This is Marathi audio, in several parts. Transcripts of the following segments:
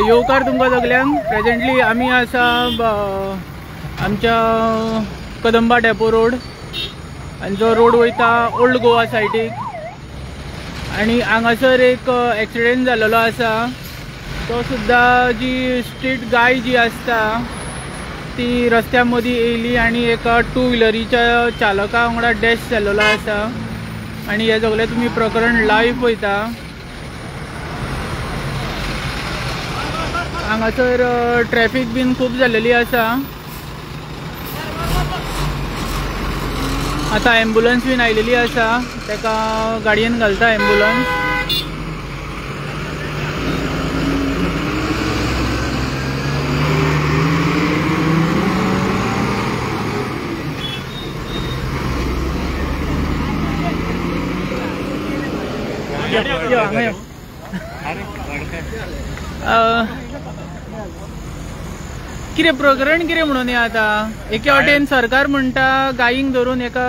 येवकार तुमकां सगल्यांक. प्रेजेंटली आमी आसा आमच्या कदंबा डेपो रोड, आनी जो रोड वयता ओल्ड गोवा सायडीक. आनी हांगासर एक एक्सिडेंट जाल्लो आसा. तो सुद्दां जी स्ट्रीट गाय जी आसता ती रस्त्या मदीं येयली आनी एका टू व्हिलरीच्या चालका वांगडा डॅश जाल्लो आसा. आनी हे सगळें तुमी प्रकरण लायव्ह पळयता. हांगासर ट्रॅफिक बीन खूब जाल्लेली आसा. आतां एम्बुलन्स बीन आयलेली आसा, तेका गाडयेन घालता एम्बुलन्स. कितें प्रकरण कितें म्हणून आतां एके वाटेन सरकार म्हणटा गायींक धरून एका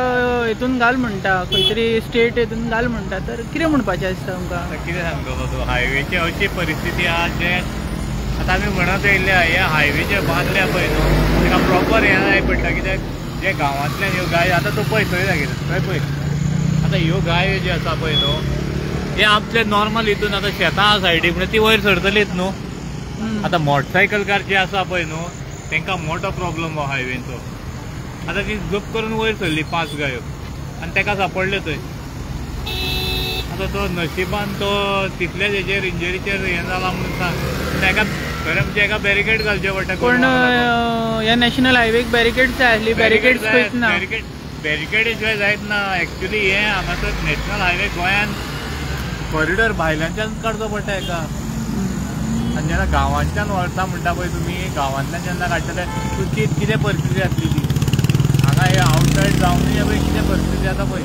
हेतून घाल म्हणटा, खंय तरी स्टेट हेतून घाल म्हणटा, तर कितें म्हणपाचें आसता तुमकां? कितें सांगतलो तूं? हायवेची अशी परिस्थिती आहा जे आतां आमी म्हणत येयल्या हे हायवे जे बांदल्या पळय न्हू, ताका प्रॉपर हें जाय पडटा. कित्याक जे गांवांतल्यान ह्यो गाय आतां तूं पळय थंय दाखयता थंय पळय, आतां ह्यो गायो ज्यो आसा पळय न्हू, हे आपले नॉर्मल हितून आतां शेतां आहा सायडीक म्हणून ती वयर सरतलीच न्हू. आतां मोटरसायकल कार जे आसा पळय न्हू, तांकां मोठो प्रॉब्लम हो हायवेचो. आतां ती जप करून वयर सरली 5 गायो आनी ताका सांपडल्यो थंय. आतां तो नशिबान तो तितलेच हेचेर इंजरीचेर हें जाला म्हणून सांग. ताका खरें म्हणजे एका बॅरिकेड घालचे पडटा. पूण ह्या नॅशनल हायवेक बॅरिकेड्स जाय आसली, बॅरिकेड्स खंयच ना. बॅरिकेडी शिवाय जायत ना. एक्चुली हे हांगासर नॅशनल हायवे गोंयान कॉरिडॉर भायल्यानच्यान काडचो पडटा हेका. आनी जेन्ना गांवांच्यान वळटा म्हणटा पळय तुमी, गांवांतल्यान जेन्ना काडटले तुमची कितें परिस्थिती आसली ती. हांगा हे आवटसायड जावनूय पळय कितें परिस्थिती आसा पळय.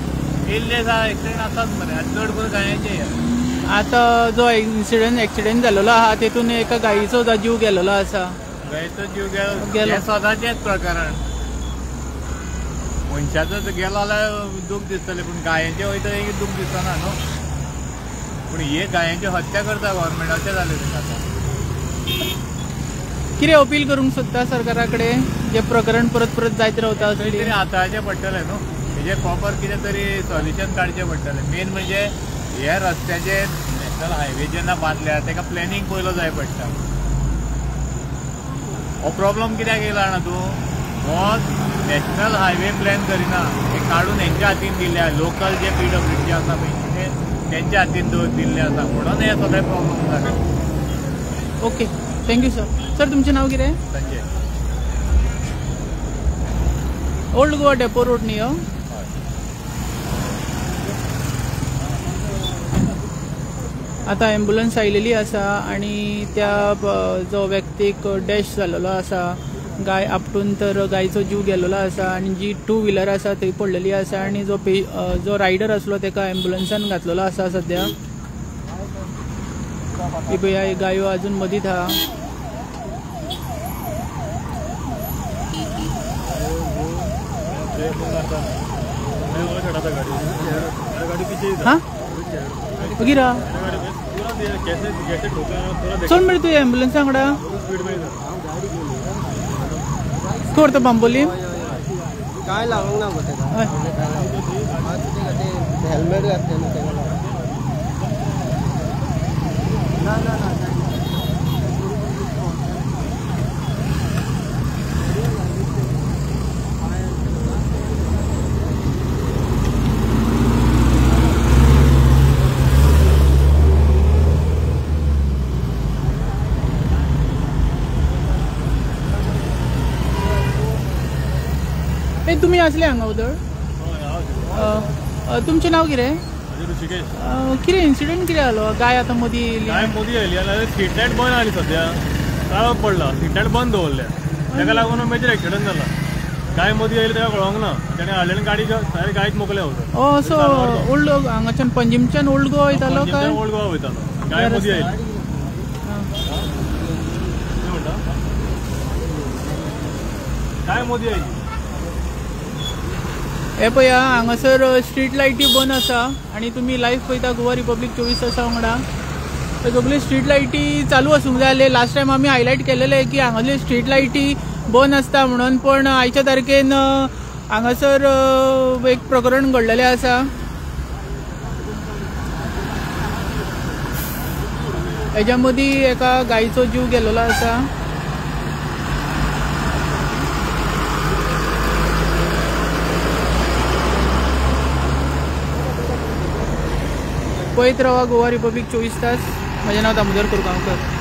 येयल्ले आसा एक्सिडेंट आसाच मरे, आनी चड करून गायांचे. आतां जो एक्सिडेंट जाल्लो आहा तेतून एका गायीचो जीव गेल्लो आसा. गायीचो जीव गेलो सदांचेच प्रकरण. मनशाचो गेलो जाल्यार दूख दिसतलें, पूण गायांचे वयता एक दूख दिसना न्हू. पूण हे गायांची हत्या करता गव्हर्मेंट, अशें जालें तेका. कितें अपील करूंक सोदता सरकारा कडेन? जे प्रकरण परत परत जायत रावता खंय तरी हाताळचें पडटलें न्हू. हेजेर प्रॉपर कितें तरी सॉल्युशन काडचें पडटलें. मेन म्हणजे हे रस्त्याचे नॅशनल हायवे जेन्ना बांदल्या तेका प्लॅनिंग पयलो जाय पडटा. हो प्रॉब्लम कित्याक येयला जाणा तूं? हो नॅशनल हायवे प्लॅन करिना, हे काडून हेंच्या हातीन दिल्या. लोकल जे PWD आसा पळय ते तेंच्या हातीन दिल्ले आसा, म्हणून हे सगळे प्रॉब्लेम जाले. Okay, thank you sir. सर तुमचें नांव कितें? Sanjay. Old Goa depot road न्ही हो? आतां एम्बुलन्स आयलेली आसा आनी त्या जो व्यक्तीक डॅश जाल्लो आसा, गाय आपटून तर गायचो जीव गेल्लो आसा. आनी जी 2 व्हिलर आसा थंय पडलेली आसा. आनी जो रायडर आसलो तेका एम्बुलन्सान घातलेलो आसा सद्या. ही पळय गायो अजून मदींच आहा. हाँ वगैरह चल मरे तू एम्बुलन्स वांगडा करता बांबोली काय लावंक ना मग हेल्मेट घातलें ना ना ना. तुम्ही असले हांगा उदळ? तुमचें नांव कितें? ऋषिकेश. कितें इन्सिडेंट कितें जालो? गाय आतां मदीं येयली. गाय मदीं येयली आनी स्ट्रीट लायट बंद आली सद्या. काळोख पडला, स्ट्रीट लायट बंद दवरल्या, ताका लागून मेजर एक्सिडेंट जाला. गाय मदीं येयली तेका कळोंक ना, तेणें हाडलेली गाडी डायरेक्ट गायत मोकल्या वचून. सो ओल्ड हांगाच्यान पंजीमच्यान ओल्ड गोवा वयतालो काय? ओल्ड गोवा वयतालो. गाय मदीं येयली. गाय मदीं येयली. हे पळया हांगासर स्ट्रीट लायटी बंद आसा आनी तुमी लायव्ह पळयता गोवा रिपब्लीक 24 तासां वांगडा. सगळी स्ट्रीट लायटी चालू आसूंक जाय आसले. लास्ट टायम आमी हायलायट केलेले की हांगासले स्ट्रीट लायटी बंद आसता म्हणून, पण आयच्या तारखेन हांगासर एक प्रकरण घडलेलें आसा. हेच्या मदीं एका गायचो जीव गेल्लो आसा. पळयत रावा गोवा रिपब्लीक 24 तास. म्हजें नांव दामोदर कुरगांवकर.